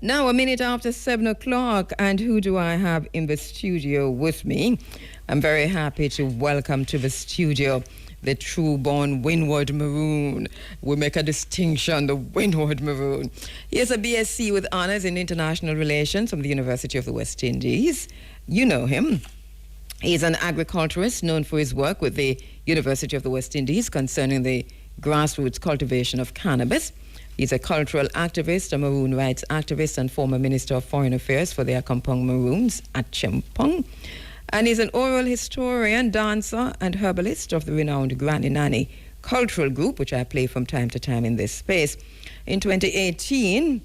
Now, a minute after 7 o'clock, and who do I have in the studio with me? I'm very happy to welcome to the studio the true-born Windward Maroon. We make a distinction, the Windward Maroon. He has a BSc with honors in international relations from the University of the West Indies. You know him. He's an agriculturist known for his work with the University of the West Indies concerning the grassroots cultivation of cannabis. He's a cultural activist, a maroon rights activist, and former Minister of Foreign Affairs for the Akampong Maroons at Chempong. And he's an oral historian, dancer, and herbalist of the renowned Granny Nanny Cultural Group, which I play from time to time in this space. In 2018,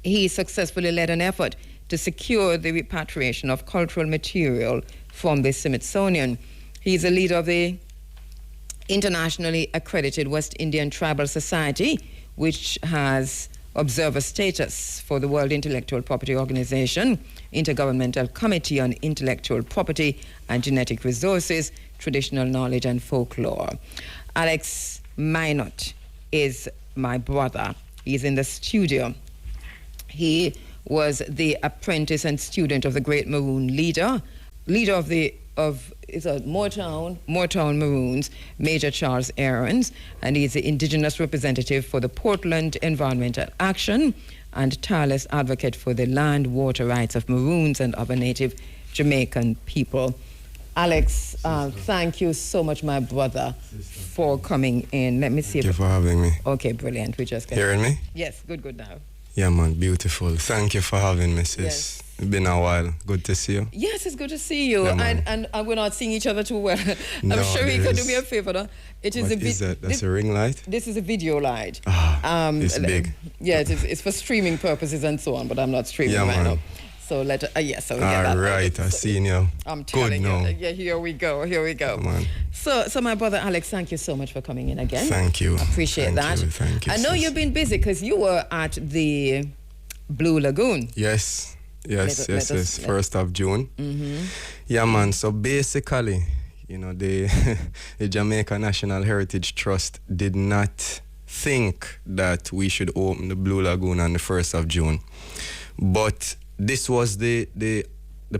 he successfully led an effort to secure the repatriation of cultural material from the Smithsonian. He's a leader of the internationally accredited West Indian Tribal Society, which has observer status for the World Intellectual Property Organization, Intergovernmental Committee on Intellectual Property and Genetic Resources, Traditional Knowledge and Folklore. Alex Moore-Minott is my brother. He's in the studio. He was the apprentice and student of the great Maroon leader of Moortown Maroons, Major Charles Aarons, and he's the Indigenous representative for the Portland Environmental Action and tireless advocate for the land, water rights of Maroons and other native Jamaican people. Alex, thank you so much, my brother, for coming in. Let me see. Thank you for having me. Okay, brilliant. We just got hearing me? Yes, good now. Yeah, man, beautiful. Thank you for having me, sis. Yes. It's been a while. Good to see you. Yes, it's good to see you. Yeah, and we're not seeing each other too well. No, I'm sure you can do me a favor. No? It is what is that? That's a ring light? This is a video light. It's big. Yeah, it's for streaming purposes and so on, but I'm not streaming right now. So all right, I seen you. I'm telling you. Yeah, here we go. Man. So my brother Alex, thank you so much for coming in again. Thank you. Appreciate that. Thank you. I know you've been busy because you were at the Blue Lagoon. Yes. 1st of June. Mm-hmm. Yeah, man. So basically, the Jamaica National Heritage Trust did not think that we should open the Blue Lagoon on the 1st of June. But this was the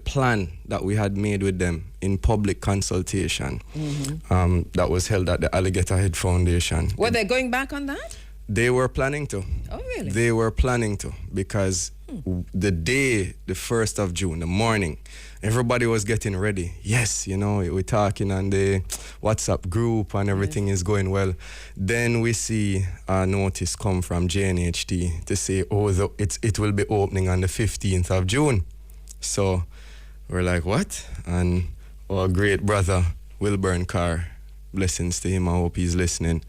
plan that we had made with them in public consultation. Mm-hmm. That was held at the Alligator Head Foundation. Were they going back on that? They were planning to. Oh, really? They were planning to, because the day, the 1st of June, the morning, everybody was getting ready. Yes, we're talking on the WhatsApp group and everything is going well. Then we see a notice come from JNHT to say, it will be opening on the 15th of June. So we're like, what? And our great brother, Wilburn Carr, blessings to him, I hope he's listening.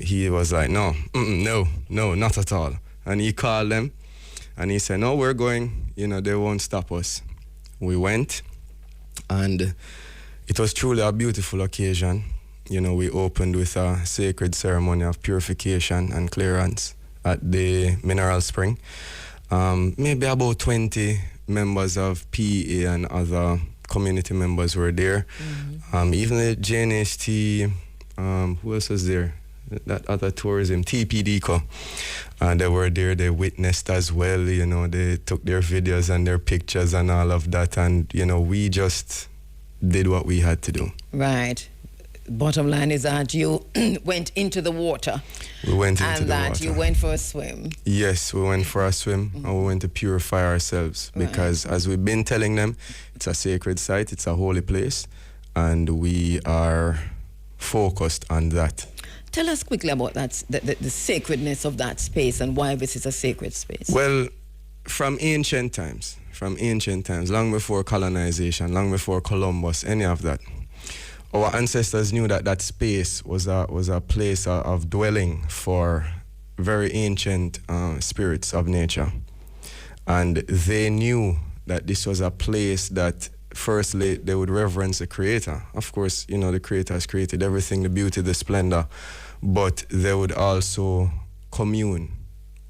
He was like, no, not at all. And he called them and he said, no, we're going, they won't stop us. We went, and it was truly a beautiful occasion. We opened with a sacred ceremony of purification and clearance at the mineral spring. Maybe about 20 members of PEA and other community members were there. Mm-hmm. Even the JNHT, who else was there? That other tourism, TPDCO. They were there, they witnessed as well, they took their videos and their pictures and all of that. And, we just did what we had to do. Right. Bottom line is that you went into the water. We went into the water. And that you went for a swim. Yes, we went for a swim, and we went to purify ourselves. Because as we've been telling them, it's a sacred site, it's a holy place, and we are focused on that. Tell us quickly about that, the sacredness of that space and why this is a sacred space. Well, from ancient times, long before colonization, long before Columbus, any of that, our ancestors knew that space was a place of dwelling for very ancient spirits of nature. And they knew that this was a place that firstly they would reverence the Creator. Of course, the Creator has created everything, the beauty, the splendor, but they would also commune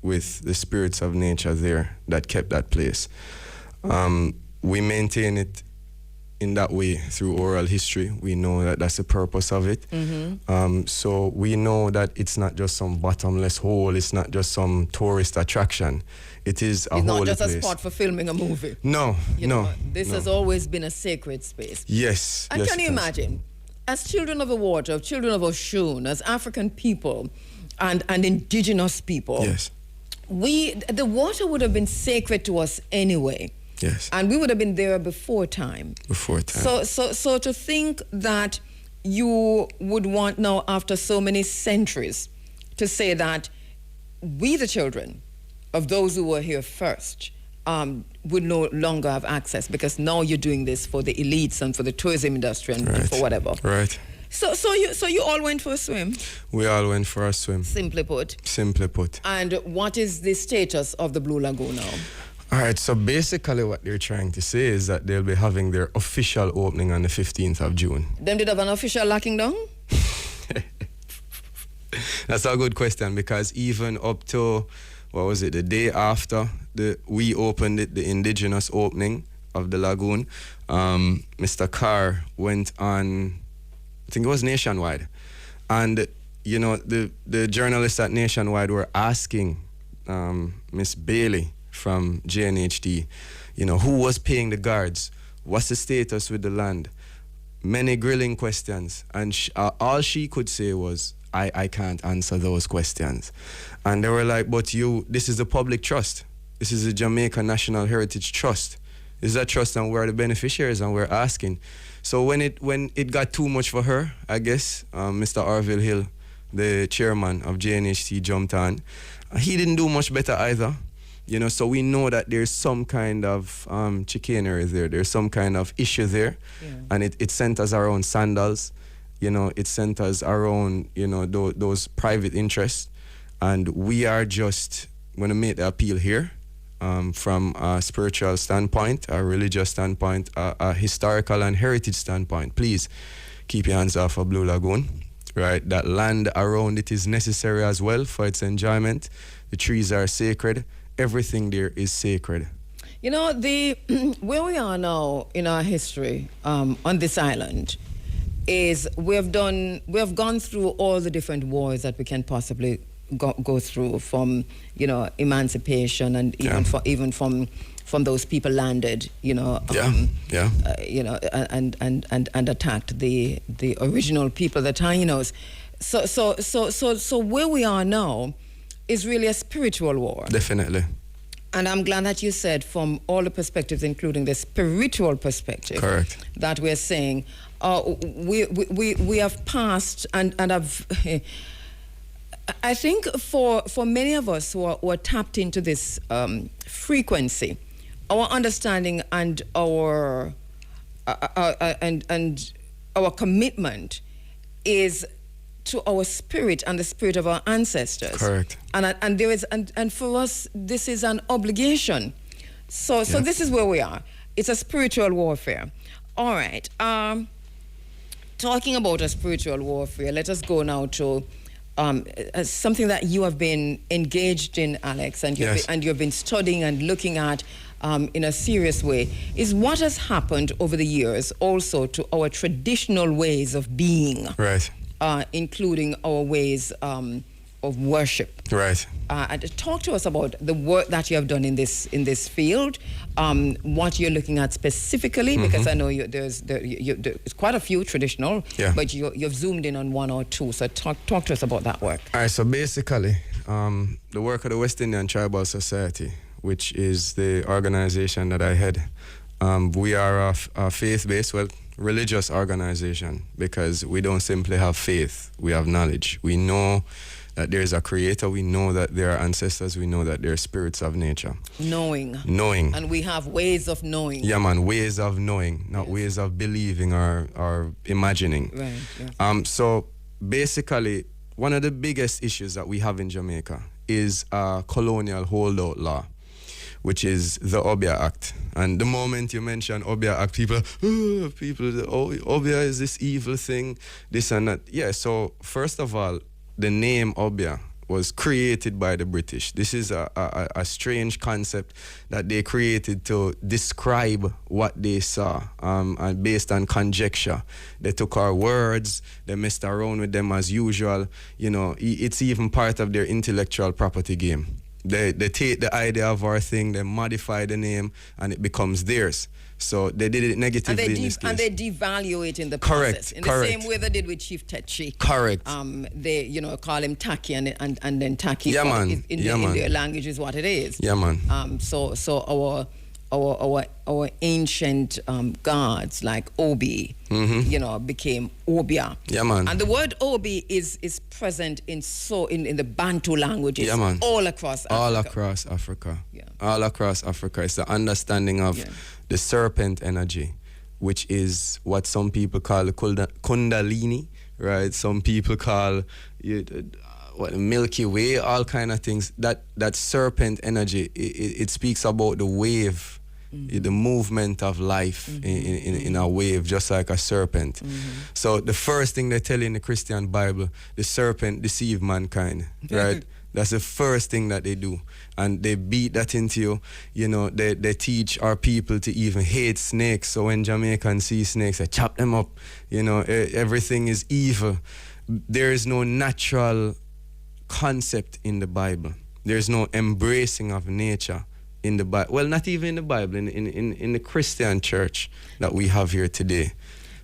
with the spirits of nature there that kept that place. We maintain it in that way through oral history. We know that that's the purpose of it. So we know that it's not just some bottomless hole. It's not just some tourist attraction. It is a holy place. It's not just a spot for filming a movie. No, This has always been a sacred space. Yes. And can you imagine, as children of the water, children of Oshun, as African people and indigenous people, yes, the water would have been sacred to us anyway. Yes. And we would have been there before time. Before time. So to think that you would want now, after so many centuries, to say that we, the children of those who were here first, would no longer have access, because now you're doing this for the elites and for the tourism industry and right, for whatever. Right. So you all went for a swim? We all went for a swim. Simply put. Simply put. And what is the status of the Blue Lagoon now? All right, so basically what they're trying to say is that they'll be having their official opening on the 15th of June. Them did have an official locking down? That's a good question, because even up to, the day after we opened it, the indigenous opening of the lagoon, Mr. Carr went on, I think it was Nationwide. And, the journalists at Nationwide were asking Miss Bailey from JNHD, who was paying the guards? What's the status with the land? Many grilling questions. And all she could say was, I can't answer those questions. And they were like, but this is a public trust. This is a Jamaica National Heritage Trust. This is a trust, and we're the beneficiaries, and we're asking. So when it got too much for her, I guess, Mr. Arville Hill, the chairman of JNHT, jumped on. He didn't do much better either. So we know that there's some kind of chicanery there. There's some kind of issue there. Yeah. And it centers around sandals. It centers around, those private interests. And we are just going to make the appeal here from a spiritual standpoint, a religious standpoint, a historical and heritage standpoint. Please keep your hands off of Blue Lagoon. Right? That land around it is necessary as well for its enjoyment. The trees are sacred. Everything there is sacred. Where we are now in our history on this island is we have gone through all the different wars that we can possibly go through, from emancipation, and even from those people landed and attacked the original people, the Tainos. So where we are now is really a spiritual war. Definitely. And I'm glad that you said, from all the perspectives, including the spiritual perspective, correct, that we're saying we have passed and have. I think for many of us who are tapped into this frequency, our understanding and our commitment is to our spirit and the spirit of our ancestors. Correct. And there is and for us this is an obligation. So this is where we are. It's a spiritual warfare. All right. Talking about a spiritual warfare, let us go now to something that you have been engaged in, Alex, and you've been studying and looking at in a serious way, is what has happened over the years also to our traditional ways of being. Right. Including our ways of worship. Right. And talk to us about the work that you have done in this field, what you're looking at specifically, because I know there's quite a few traditional, but you've zoomed in on one or two. So talk to us about that work. All right. So basically, the work of the West Indian Tribal Society, which is the organization that I head, we are a faith-based, religious organization, because we don't simply have faith, we have knowledge. We know that there is a creator, we know that there are ancestors, we know that there are spirits of nature. Knowing. And we have ways of knowing. Yeah, man, ways of knowing, not ways of believing or imagining. Right. Yes. So basically, one of the biggest issues that we have in Jamaica is a colonial holdout law, which is the Obia Act. And the moment you mention Obia Act, people, Obia is this evil thing, this and that. Yeah, so first of all, the name Obia was created by the British. This is a strange concept that they created to describe what they saw, and based on conjecture. They took our words, they messed around with them as usual. You know, it's even part of their intellectual property game. They take the idea of our thing, they modify the name, and it becomes theirs. So they did it negatively in this case. And they devalue it in the Correct, process. In correct. the same way they did with Chief Tetchi. Correct. They, you know, call him Taki, and then Taki Yeah, man. in man. their language is what it is. Yeah, man. So our ancient gods like Obi, you know, became Obia. Yeah, man. And the word Obi is present in the Bantu languages, yeah, man. all across Africa. All across Africa. Yeah. All across Africa. It's the understanding of the serpent energy, which is what some people call the Kundalini, right? Some people call what Milky Way, all kind of things. That serpent energy, it speaks about the wave. The movement of life in a wave, just like a serpent. So the first thing they tell you in the Christian Bible, the serpent deceived mankind, right? That's the first thing that they do. And they beat that into you. You know, they teach our people to even hate snakes. So when Jamaicans see snakes, they chop them up. You know, everything is evil. There is no natural concept in the Bible. There's no embracing of nature in the Bible. Well, not even in the Bible, in the Christian church that we have here today.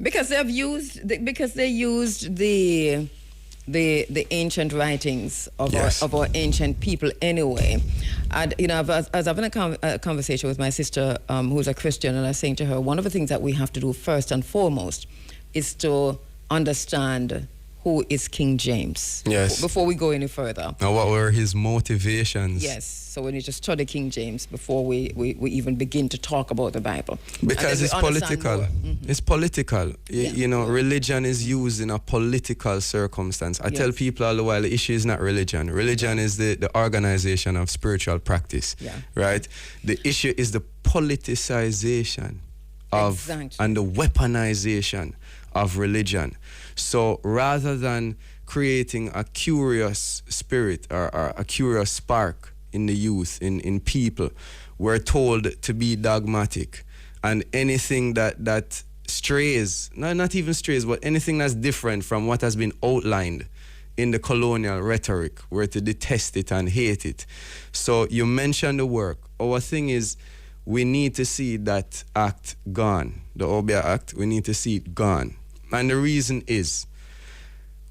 Because they used the ancient writings of Yes. our ancient people anyway. And, you know, I was having a conversation with my sister who's a Christian, and I was saying to her, one of the things that we have to do first and foremost is to understand who is King James. Yes. Before we go any further. Now, what were his motivations? Yes. So we need to study King James before we even begin to talk about the Bible. Because it's political. It's political. You know, religion is used in a political circumstance. I tell people all the while, the issue is not religion. Religion is the organization of spiritual practice, right? The issue is the politicization of and the weaponization of religion. So rather than creating a curious spirit or a curious spark in the youth, in people, we're told to be dogmatic. And anything that strays, not even strays, but anything that's different from what has been outlined in the colonial rhetoric, we're to detest it and hate it. So you mentioned the work. Our thing is, we need to see that act gone, the Obia Act, we need to see it gone. And the reason is,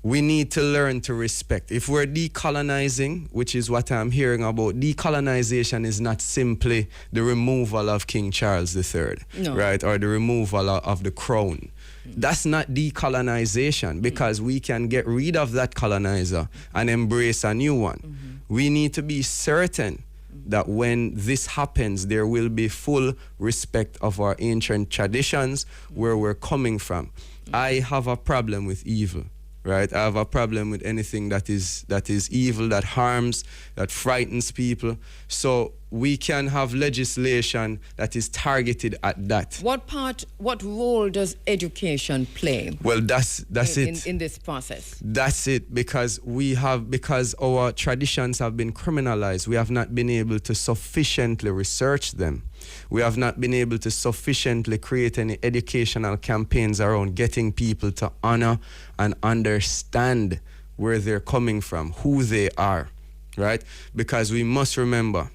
we need to learn to respect. If we're decolonizing, which is what I'm hearing about, decolonization is not simply the removal of King Charles III, right? Or the removal of the crown. That's not decolonization, because we can get rid of that colonizer and embrace a new one. We need to be certain that when this happens, there will be full respect of our ancient traditions, where we're coming from. I have a problem with evil, right? I have a problem with anything that is evil, that harms, that frightens people. So we can have legislation that is targeted at that. What role does education play? Well, that's it. In this process. That's it, because because our traditions have been criminalized. We have not been able to sufficiently research them. We have not been able to sufficiently create any educational campaigns around getting people to honor and understand where they're coming from, who they are, right? Because we must remember,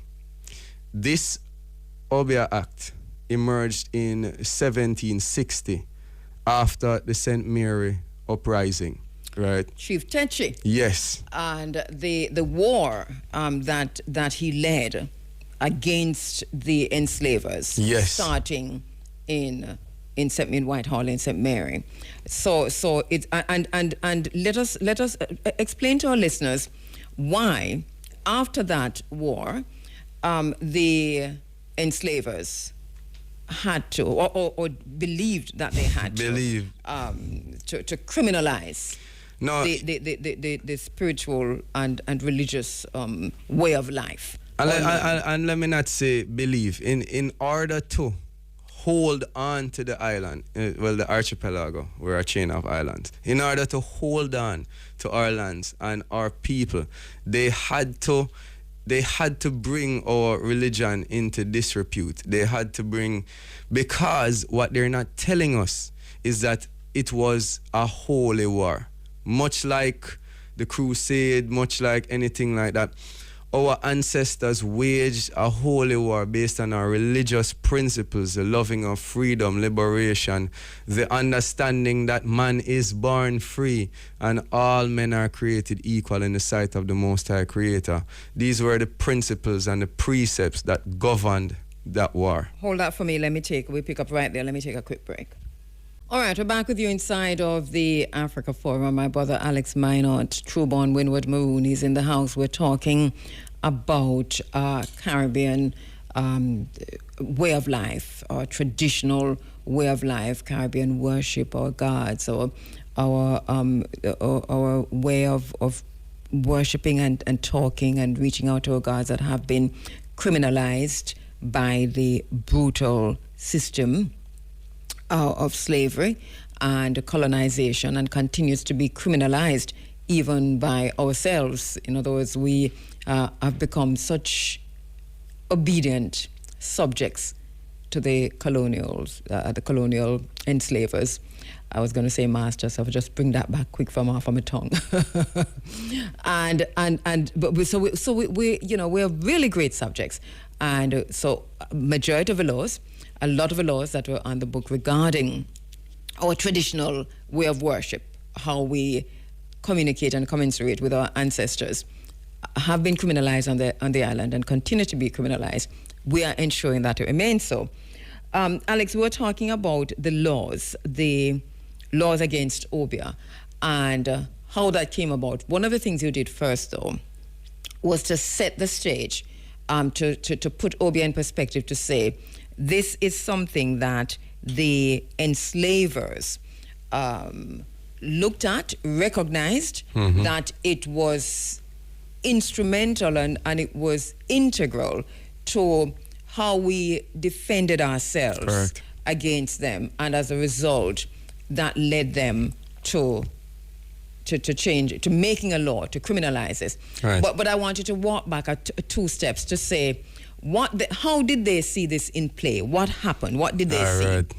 this Obia Act emerged in 1760 after the St. Mary uprising, right? Chief Tetchi. Yes. And the war that he led against the enslavers, starting in Whitehall in St. Mary. So it and let us explain to our listeners why after that war the enslavers had to or believed that they had to criminalize the spiritual and religious way of life. And let me not say believe. In order to hold on to the island, the archipelago, we're a chain of islands. In order to hold on to our lands and our people, they had to bring our religion into disrepute. They had to bring, because what they're not telling us is that it was a holy war. Much like the crusade, much like anything like that, our ancestors waged a holy war based on our religious principles, the loving of freedom, liberation, the understanding that man is born free and all men are created equal in the sight of the Most High Creator. These were the principles and the precepts that governed that war. Hold that for me. We pick up right there. Let me take a quick break. All right, we're back with you inside of the Africa Forum. My brother Alex Moore-Minott, Trueborn Windward Maroon, he's in the house. We're talking about Caribbean way of life, our traditional way of life, Caribbean worship, our gods, our way of worshiping and talking and reaching out to our gods that have been criminalized by the brutal system of slavery and colonization, and continues to be criminalized even by ourselves. In other words, we have become such obedient subjects to the colonial enslavers. I was going to say masters, so I'll just bring that back quick from my tongue. We're really great subjects, and so majority of the laws. A lot of the laws that were on the book regarding our traditional way of worship, how we communicate and commensurate with our ancestors, have been criminalized on the island and continue to be criminalized. We are ensuring that it remains so. Alex, we were talking about the laws against obia and how that came about. One of the things you did first, though, was to set the stage, to put obia in perspective, to say, this is something that the enslavers looked at, recognized that it was instrumental and it was integral to how we defended ourselves against them. And as a result, that led them to change, to making a law, to criminalize this. Right. But I want you to walk back two steps to say, how did they see this in play? What happened? What did they see? Right.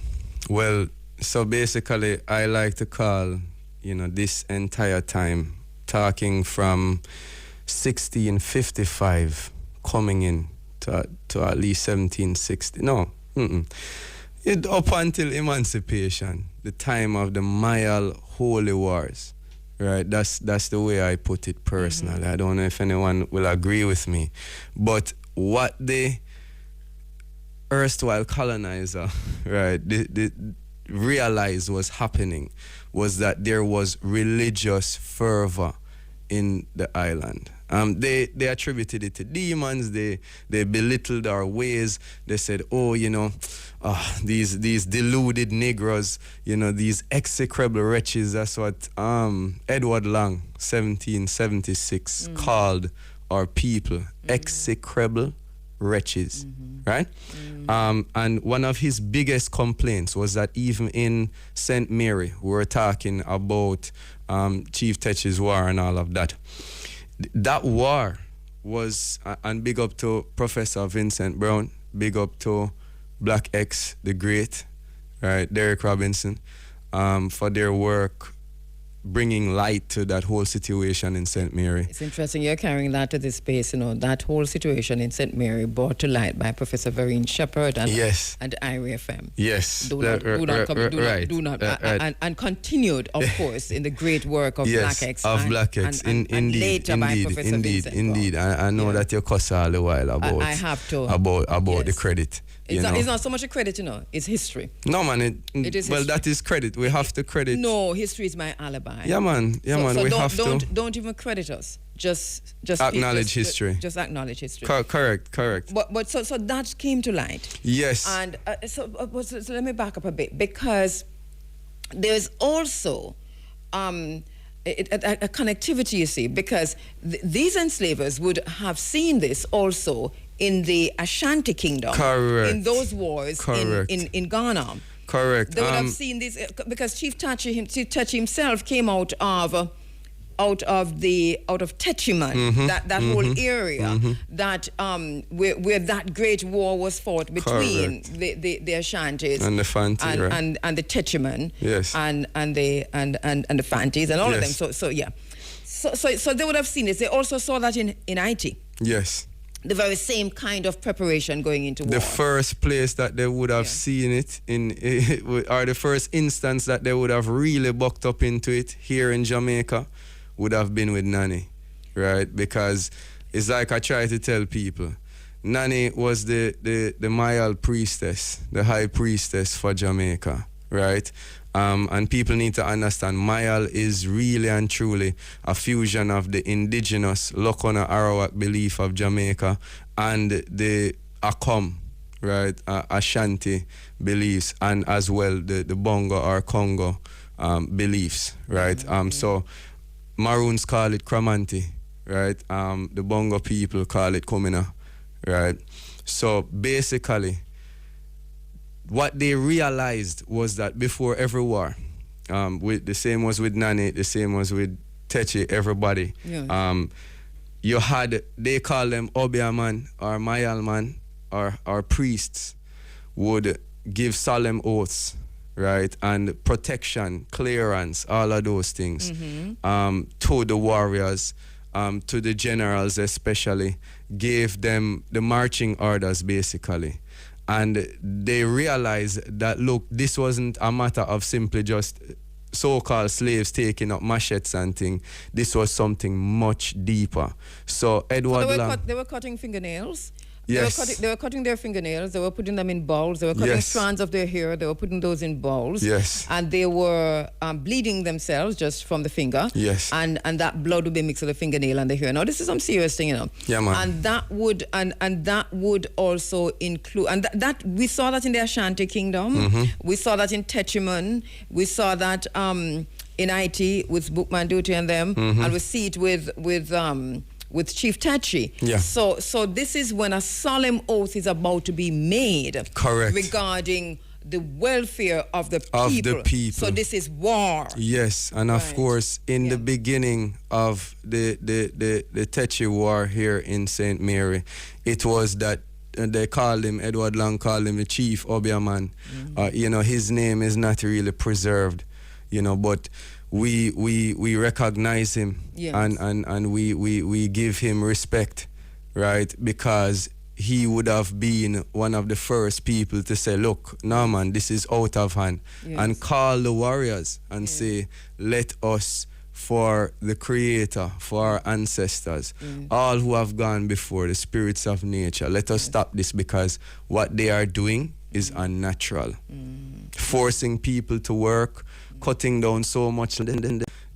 Well, so basically, I like to call, this entire time, talking from 1655 coming in to at least 1760. No. Up until emancipation, the time of the Myal Holy Wars. Right, that's the way I put it personally. I don't know if anyone will agree with me, but what the erstwhile colonizer, right, they realized was happening was that there was religious fervor in the island. They attributed it to demons. They belittled our ways. They said, these deluded Negroes, these execrable wretches. That's what Edward Long, 1776, called our people, execrable wretches, right? And one of his biggest complaints was that even in St. Mary, we were talking about Chief Tetch's war and all of that. That war was, and big up to Professor Vincent Brown, big up to Black X the Great, right, Derek Robinson, for their work bringing light to that whole situation in St. Mary. It's interesting you're carrying that to this space, that whole situation in St. Mary brought to light by Professor Vereen Shepherd and Irie FM. Yes. And continued, of course, in the great work of Black X. Black X. And later by Professor Vincent. Indeed. I know that you cuss all the while about I have to. About the credit. It's not so much a credit, it's history. No, man. It is history. That is credit. We have to credit. No, history is my alibi. Yeah, man. So don't even credit us. Just acknowledge history. Just acknowledge history. Correct. But so that came to light. Yes. And so let me back up a bit, because there's also a connectivity, you see, because these enslavers would have seen this also in the Ashanti Kingdom. Correct. In those wars in Ghana. Correct. They would have seen this because Chief Tachi himself came out of Techiman, that whole area that where that great war was fought between the Ashantis and the Fanti, and the Techiman, yes, and the Fantis and all of them. So they would have seen this. They also saw that in Haiti. Yes. The very same kind of preparation going into war. The first place that they would have seen it in, or the first instance that they would have really bucked up into it here in Jamaica would have been with Nanny, right? Because it's like I try to tell people, Nanny was the Myal priestess, the high priestess for Jamaica, right? And people need to understand Myal is really and truly a fusion of the indigenous Lokona Arawak belief of Jamaica and the Akom, right, Ashanti beliefs, and as well the Bongo or Congo beliefs, right? So Maroons call it Kramanti, right? The Bongo people call it Kumina, right? So basically, what they realized was that before every war, with the same was with Nanny, the same was with Techi, everybody. Yeah. You had, they call them Obiaman or Mayalman or priests would give solemn oaths, right? And protection, clearance, all of those things to the warriors, to the generals especially, gave them the marching orders basically. And they realized that, look, this wasn't a matter of simply just so-called slaves taking up machetes and things. This was something much deeper. So Edward they were cutting fingernails. Yes. They were cutting their fingernails. They were putting them in bowls. They were cutting strands of their hair. They were putting those in bowls. Yes. And they were bleeding themselves just from the finger. Yes. And that blood would be mixed with the fingernail and the hair. Now, this is some serious thing, you know. Yeah, man. And that would also include, and that we saw that in the Ashanti Kingdom. We saw that in Techiman. We saw that in Haiti with Bookman Duty and them. And we see it with Chief Tachi. Yeah. So this is when a solemn oath is about to be made. Correct. Regarding the welfare of the people. So this is war. Yes, and of course, in the beginning of the Techi War here in St. Mary, it was that they called him, Edward Long called him the Chief Obiaman. You know, his name is not really preserved, you know, but we recognize him, and we give him respect, right? Because he would have been one of the first people to say, look, no man, this is out of hand, and call the warriors and say, let us, for the Creator, for our ancestors, all who have gone before, the spirits of nature, let us stop this, because what they are doing is unnatural. Forcing people to work, cutting down so much,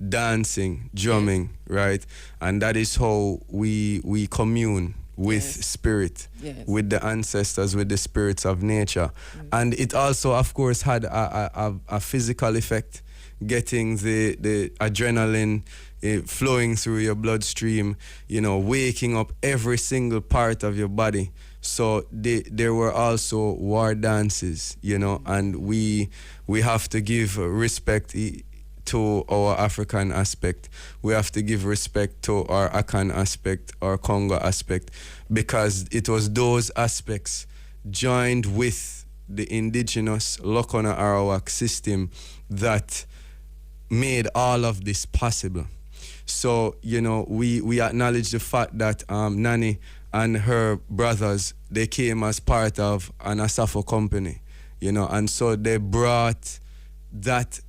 dancing, drumming, right? And that is how we commune with spirit, with the ancestors, with the spirits of nature. And it also, of course, had a physical effect, getting the adrenaline flowing through your bloodstream, you know, waking up every single part of your body. So there were also war dances, you know, and we have to give respect to our African aspect. We have to give respect to our Akan aspect, our Congo aspect, because it was those aspects joined with the indigenous Lokona Arawak system that made all of this possible. So, you know, we acknowledge the fact that Nanny and her brothers, they came as part of an Asafo company, you know, and so they brought that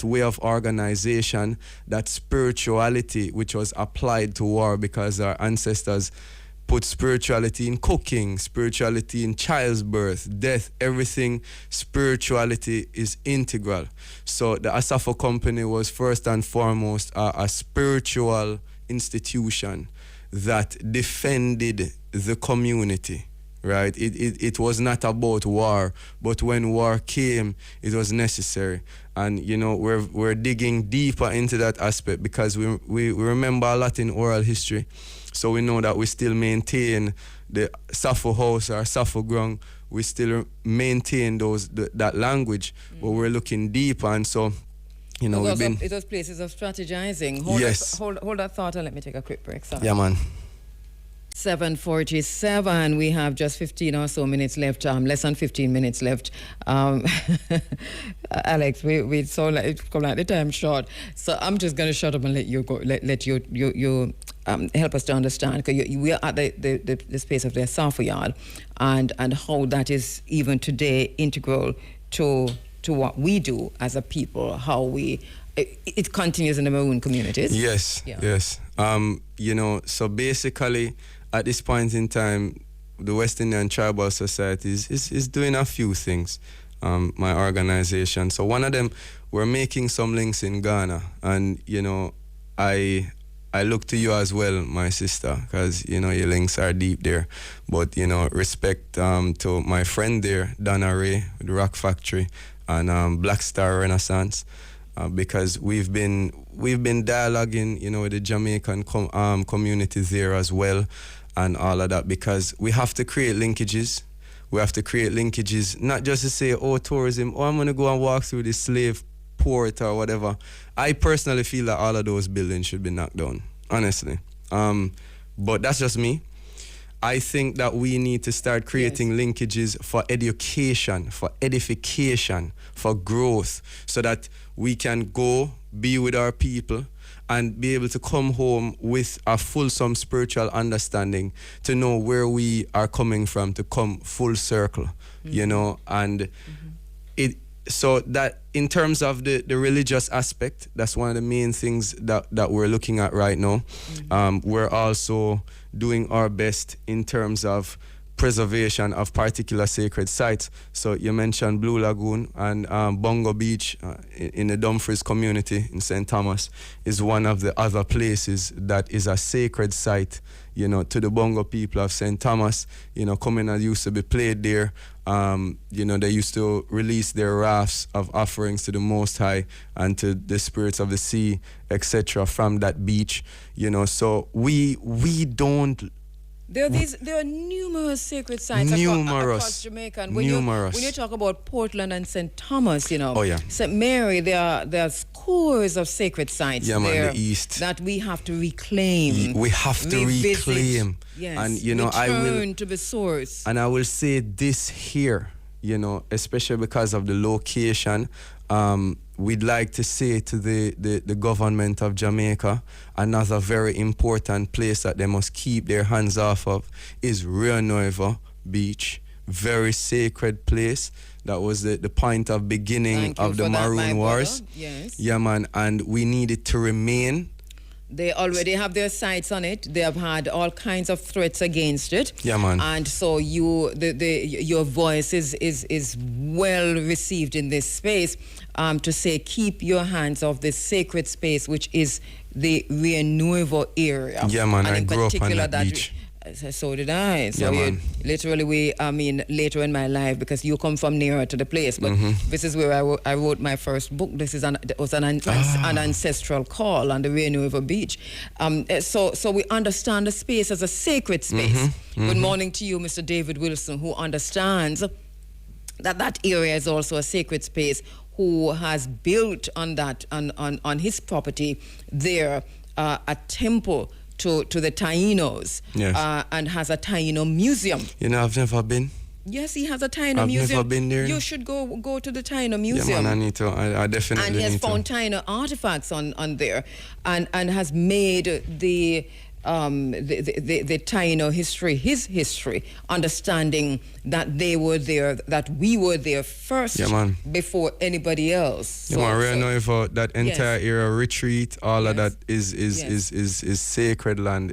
way of organization, that spirituality which was applied to war, because our ancestors put spirituality in cooking, spirituality in childbirth, death, everything. Spirituality is integral. So the Asafo Company was first and foremost a spiritual institution that defended the community, right? It was not about war, but when war came, it was necessary. And, you know, we're digging deeper into that aspect, because we remember a lot in oral history. So we know that we still maintain the Safo house or Safo ground, we still maintain that language, but we're looking deeper. And so, you know, it was places of strategizing. Hold that thought and let me take a quick break. Sorry. Yeah, man. 7:47. We have just 15 or so minutes left. Less than 15 minutes left. Alex, we so like come like the time short. So I'm just going to shut up and let you go. Let you help us to understand, because we are at the space of the Safo Yard, and how that is even today integral to what we do as a people. How it continues in the Maroon communities. Yes. You know, so basically, at this point in time, the West Indian Tribal Society is doing a few things. My organization. So one of them, we're making some links in Ghana, and you know, I look to you as well, my sister, because you know your links are deep there. But you know, respect to my friend there, Donna Ray, with the Rock Factory, and Black Star Renaissance. Because we've been dialoguing, you know, with the Jamaican communities there as well, and all of that, because we have to create linkages. We have to create linkages, not just to say, oh, tourism, I'm going to go and walk through the slave port or whatever. I personally feel that all of those buildings should be knocked down, honestly. But that's just me. I think that we need to start creating linkages for education, for edification, for growth, so that we can go be with our people and be able to come home with a fulsome spiritual understanding, to know where we are coming from, to come full circle, you know, and so that in terms of the religious aspect, that's one of the main things that we're looking at right now. We're also doing our best in terms of preservation of particular sacred sites. So you mentioned Blue Lagoon, and Bongo Beach in the Dumfries community in St. Thomas is one of the other places that is a sacred site, you know, to the Bongo people of St. Thomas. You know, coming and used to be played there. You know, they used to release their rafts of offerings to the Most High and to the spirits of the sea, etc., from that beach. You know, so we don't. There are numerous sacred sites across Jamaica. And when you talk about Portland and St. Thomas, you know, St. Mary, there are scores of sacred sites there the East that we have to reclaim. We have to reclaim. Yes, and you know, return to the source. And I will say this here, you know, especially because of the location. We'd like to say to the government of Jamaica, another very important place that they must keep their hands off of is Rio Nuevo Beach. Very sacred place. That was the point of beginning of the Maroon Wars. Yes. Yeah, man. And we need it to remain. They already have their sights on it. They have had all kinds of threats against it. Yeah, man. And so your voice is well received in this space, to say keep your hands off this sacred space, which is the Rio Nuevo area. Yeah, man. And I grew up on that beach. So did I. So later in my life, because you come from nearer to the place, but this is where I wrote my first book. This was an ancestral call on the Rio Nuevo Beach. So we understand the space as a sacred space. Good morning to you, Mr. David Wilson, who understands that area is also a sacred space, who has built on that on his property there a temple to the Tainos, and has a Taino museum. You know, I've never been. Yes, he has a Taino museum. I've never been there. You should go to the Taino museum. Yeah, man, I need to. I definitely need to. And he has found Taino artifacts on there, and has made the Taino history his history, understanding that they were there, that we were there first, before anybody else. Yeah, man, Rio Nuevo, that entire era, retreat, all of that is sacred land.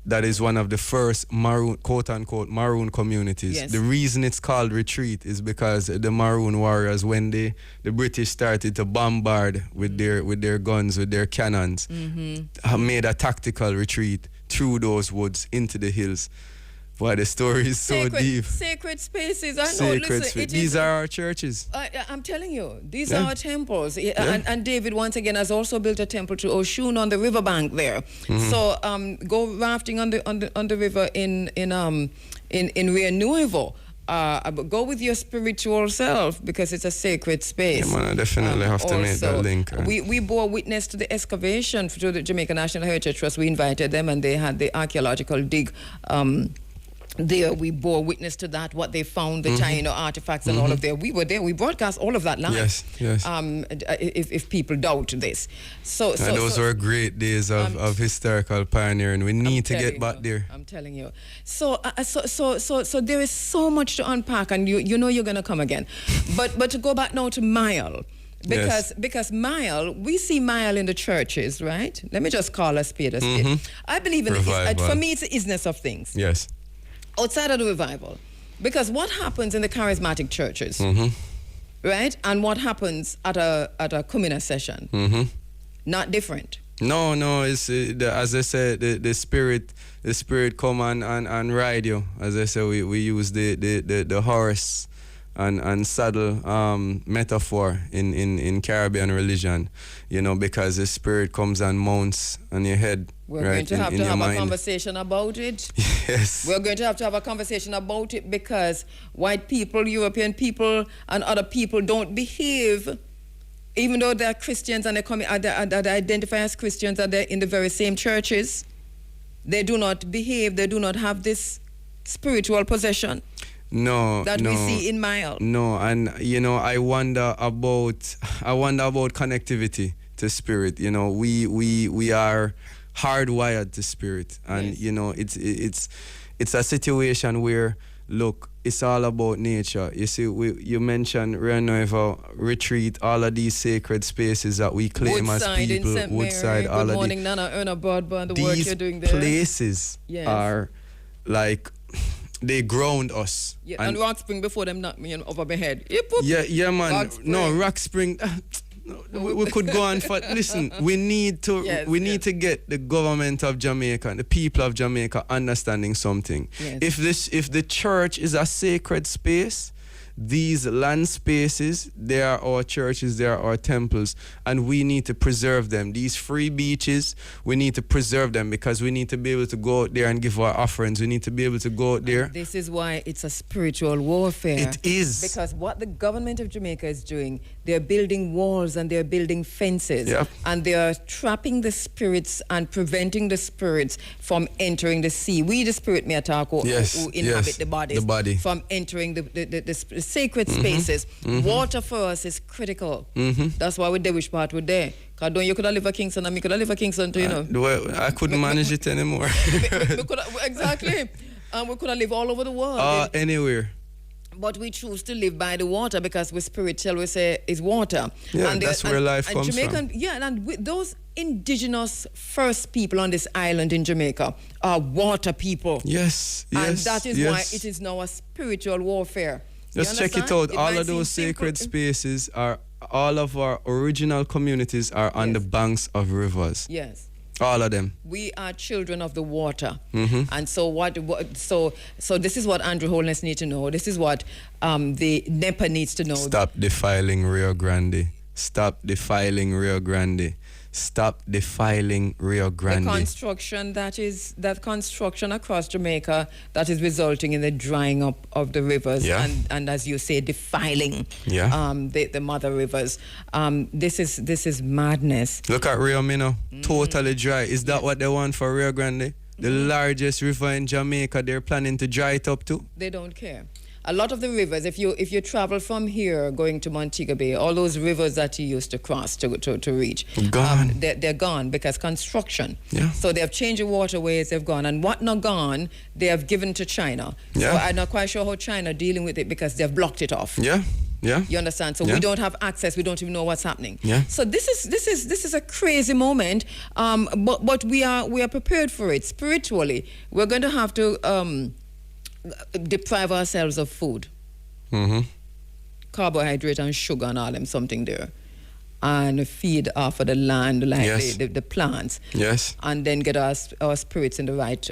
That is one of the first Maroon, quote unquote, Maroon communities. Yes. The reason it's called retreat is because the Maroon warriors, when the British started to bombard with their guns, with their cannons, have made a tactical retreat through those woods into the hills. Why the story is so deep. Sacred spaces. I know. Sacred Listen, These are our churches. I'm telling you, these are our temples. And David, once again, has also built a temple to Oshun on the riverbank there. So go rafting on the river in Rio Nuevo. Go with your spiritual self because it's a sacred space. Yeah, man, I definitely have to make that link. We bore witness to the excavation through the Jamaica National Heritage Trust. We invited them and they had the archaeological dig. There we bore witness to that, what they found, the Taino artifacts and all of that. We were there. We broadcast all of that live. Yes. If people doubt this. So those were great days of historical pioneering. We need to get back there. I'm telling you. So there is so much to unpack, and you know you're going to come again. But to go back now to Myal. Because Myal, we see Myal in the churches, right? Let me just call a spade a spade. I believe in for me it's the isness of things. Yes. Outside of the revival. Because what happens in the charismatic churches, right? And what happens at a Kumina session, not different. No, it's as I said, the spirit come and ride you. As I said, we use the horse and saddle metaphor in Caribbean religion, you know, because the spirit comes and mounts on your head. We're going to have a conversation about it. Yes. We're going to have a conversation about it because white people, European people, and other people don't behave, even though they're Christians and they identify as Christians and they're in the very same churches. They do not behave. They do not have this spiritual possession. No, that we see in Myal. No, and you know, I wonder about connectivity to spirit. You know, we are hardwired to spirit, and you know, it's a situation where, look, it's all about nature. You see, you mentioned Renova retreat, all of these sacred spaces that we claim as people, Woodside, all Good of morning, Nana Erna Broadband, the these work you're doing there. Places are like, they ground us. Yeah, and Rock Spring before them knocked me over my head. Yeah, man. Rock Spring. We could go on for. Listen, we need to to get the government of Jamaica and the people of Jamaica understanding something. Yes. If the church is a sacred space, these land spaces, they are our churches, they are our temples, and we need to preserve them. These free beaches, we need to preserve them because we need to be able to go out there and give our offerings. We need to be able to go out there. And this is why it's a spiritual warfare. It is. Because what the government of Jamaica is doing, they're building walls and they're building fences. Yep. And they are trapping the spirits and preventing the spirits from entering the sea. We, the spirit, may attack who inhabit the body. From entering the sacred spaces. Water for us is critical. That's why we wish part we're there. Because don't you could have lived at Kingston and me could have lived at Kingston too, you know. Well, I couldn't manage it anymore. Exactly. And we could have lived all over the world. Anywhere. But we choose to live by the water because we spiritual, we say, is water. Yeah, and that's where life comes from. Yeah, and those indigenous first people on this island in Jamaica are water people. Yes. And that is why it is now a spiritual warfare. Just check it out. All of those sacred spaces are, all of our original communities are on the banks of rivers. Yes. All of them. We are children of the water. And so so this is what Andrew Holness needs to know. This is what the NEPA needs to know. Stop defiling Rio Grande. Stop defiling Rio Grande. Stop defiling Rio Grande. That construction across Jamaica that is resulting in the drying up of the rivers and as you say, defiling the mother rivers. This is madness. Look at Rio Minno, totally dry. Is that what they want for Rio Grande? The largest river in Jamaica, they're planning to dry it up too? They don't care. A lot of the rivers, if you travel from here going to Montego Bay, all those rivers that you used to cross to reach, gone. They're gone because construction. Yeah. So they have changed the waterways, they've gone. And what not gone, they have given to China. Yeah. So I'm not quite sure how China are dealing with it because they've blocked it off. Yeah. Yeah. You understand? So we don't have access. We don't even know what's happening. Yeah. So this is a crazy moment. But we are prepared for it spiritually. We're going to have to deprive ourselves of food, carbohydrate and sugar and all them something there, and feed off of the land, like Yes. the plants. Yes. And then get our spirits in the right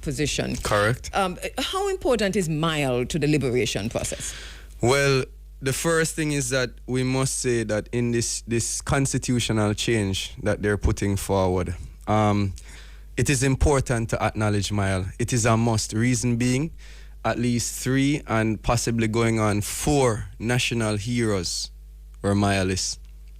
position. Correct. How important is Myal to the liberation process? Well, the first thing is that we must say that in this constitutional change that they're putting forward, it is important to acknowledge Myal. It is a must. Reason being, at least 3 and possibly going on 4 national heroes were Myalists.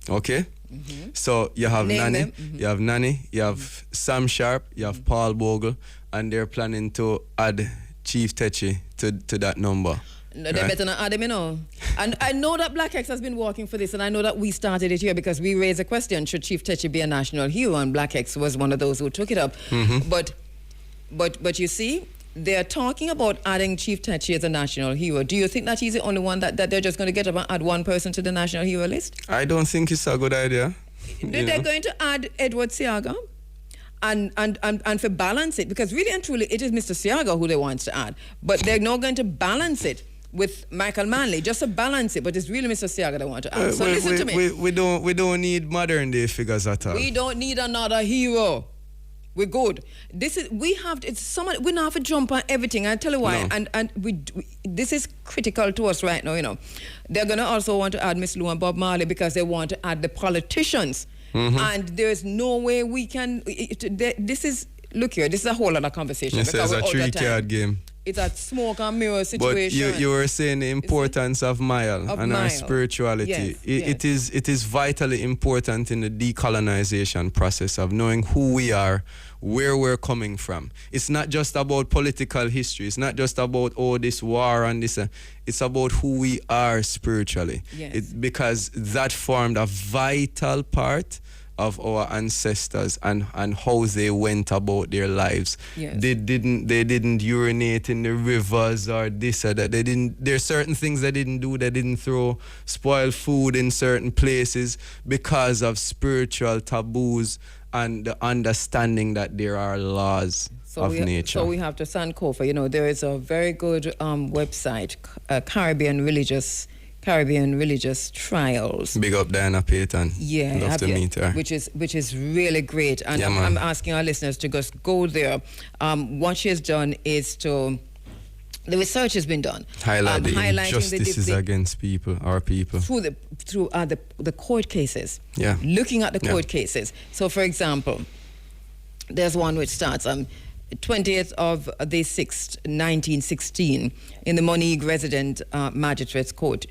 Okay? Mm-hmm. So you have Name Nanny, them. Mm-hmm. you have Nanny, you have Sam Sharp, you have Paul Bogle, and they're planning to add Chief Techi to that number. No, they better not add him, you know. And I know that Black X has been working for this, and I know that we started it here because we raised a question, should Chief Techi be a national hero? And Black X was one of those who took it up. Mm-hmm. But you see, they're talking about adding Chief Techi as a national hero. Do you think that he's the only one that they're just going to get up and add one person to the national hero list? I don't think it's a good idea. They're going to add Edward Siaga and for balance it, because really and truly it is Mr. Siaga who they want to add, but they're not going to balance it with Michael Manley just to balance it, but it's really Mr. Siaga they want to add. So listen to me. We don't need modern day figures at all. We don't need another hero. We're good. We not have to jump on everything. I tell you why. No. And this is critical to us right now. You know, they're gonna also want to add Miss Lou and Bob Marley because they want to add the politicians. Mm-hmm. And there's no way we can. Look here. This is a whole other conversation. This is a 3-card game. It's a smoke and mirror situation. But you were saying the importance of Myal and our spirituality. Yes, It is vitally important in the decolonization process of knowing who we are, where we're coming from. It's not just about political history. It's not just about, this war and this. It's about who we are spiritually. Yes. Because that formed a vital part of our ancestors and how they went about their lives. Yes. They didn't urinate in the rivers or this or that. There's certain things they didn't do. They didn't throw spoiled food in certain places because of spiritual taboos and the understanding that there are laws of nature. So we have to Sankofa. You know, there is a very good website, Caribbean Religious Trials. Big up Diana Payton. Yeah, love to meet her. Which is really great, and yeah, I'm asking our listeners to just go there. What she has done is the research has been done, highlighting the injustices against our people through the court cases. Yeah, looking at the court cases. So, for example, there's one which starts 20th of the 6th, 1916, in the Monique Resident Magistrates Court,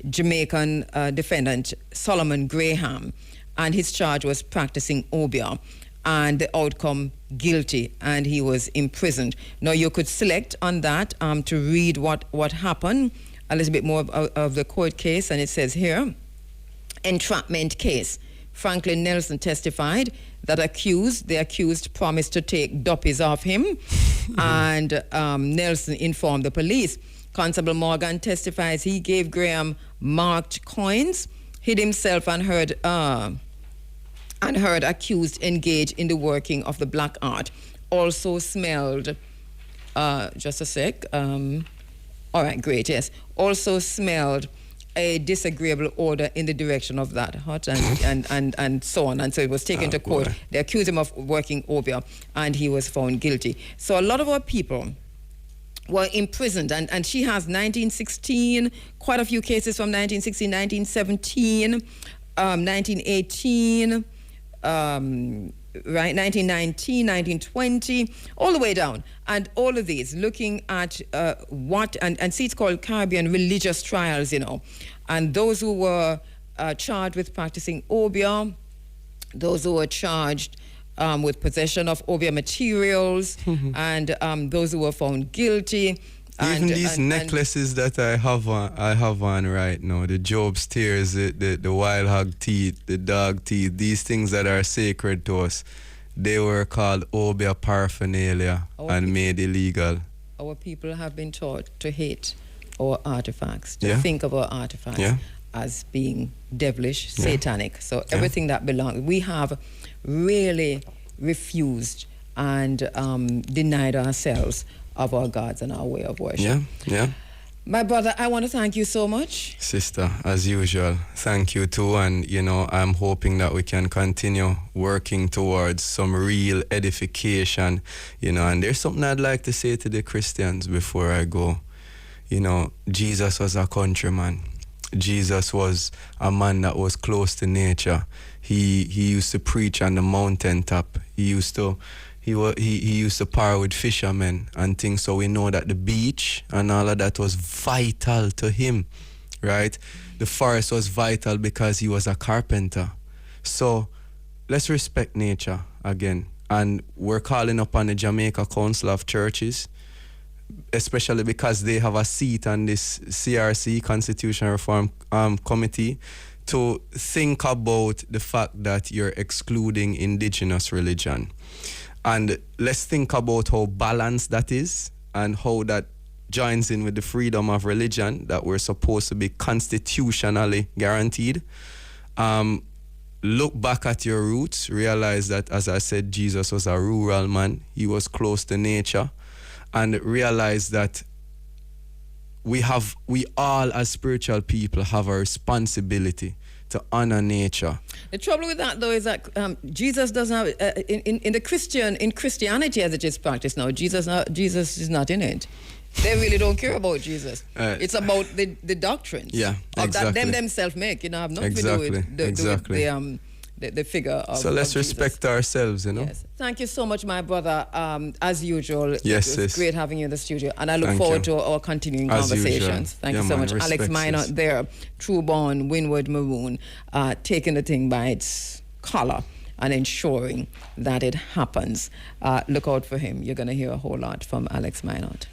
Jamaican defendant Solomon Graham, and his charge was practicing obeah, and the outcome guilty, and he was imprisoned. Now you could select on that to read what happened, a little bit more of the court case, and it says here, entrapment case. Franklin Nelson testified that the accused promised to take duppies off him, and Nelson informed the police. Constable Morgan testifies he gave Graham marked coins, hid himself, and heard accused engage in the working of the black art. Also smelled, just a sec. All right, great, yes. Also smelled a disagreeable odor in the direction of that hut and so on. And so it was taken to court. Boy. They accused him of working obeah, and he was found guilty. So a lot of our people were imprisoned, and she has 1916, quite a few cases from 1916, 1917, 1918, right, 1919, 1920, all the way down. And all of these looking at and see, it's called Caribbean Religious Trials, you know. And those who were charged with practicing obeah, those who were charged with possession of obeah materials, and those who were found guilty. Even these necklaces that I have on right now, the Job's tears, the wild hog teeth, the dog teeth, these things that are sacred to us, they were called obeah paraphernalia and made illegal. Our people have been taught to hate our artifacts, to think of our artifacts as being devilish, satanic. So everything that belongs, we have really refused and denied ourselves of our gods and our way of worship. My brother, I want to thank you so much. Sister, as usual, thank you too. And, I'm hoping that we can continue working towards some real edification, and there's something I'd like to say to the Christians before I go. Jesus was a countryman. Jesus was a man that was close to nature. He used to preach on the mountaintop. He used to par with fishermen and things. So we know that the beach and all of that was vital to him, right? The forest was vital because he was a carpenter. So let's respect nature again. And we're calling upon the Jamaica Council of Churches, especially because they have a seat on this CRC, Constitutional Reform Committee, to think about the fact that you're excluding indigenous religion. And let's think about how balanced that is and how that joins in with the freedom of religion that we're supposed to be constitutionally guaranteed. Look back at your roots, realize that, as I said, Jesus was a rural man. He was close to nature. And realize that we all as spiritual people have a responsibility to honor nature. The trouble with that, though, is that Jesus doesn't have in Christianity as it is practiced now. Jesus is not in it. They really don't care about Jesus. It's about the doctrines. Yeah, exactly. That them themselves make. Have nothing to do with the figure of. So let's of respect ourselves. Yes. Thank you so much, my brother. As usual, yes, it was great having you in the studio, and I look forward to our continuing conversations. Thank you so much, Alex Moore-Minott there, true-born Windward Maroon, taking the thing by its collar and ensuring that it happens. Look out for him. You're going to hear a whole lot from Alex Moore-Minott.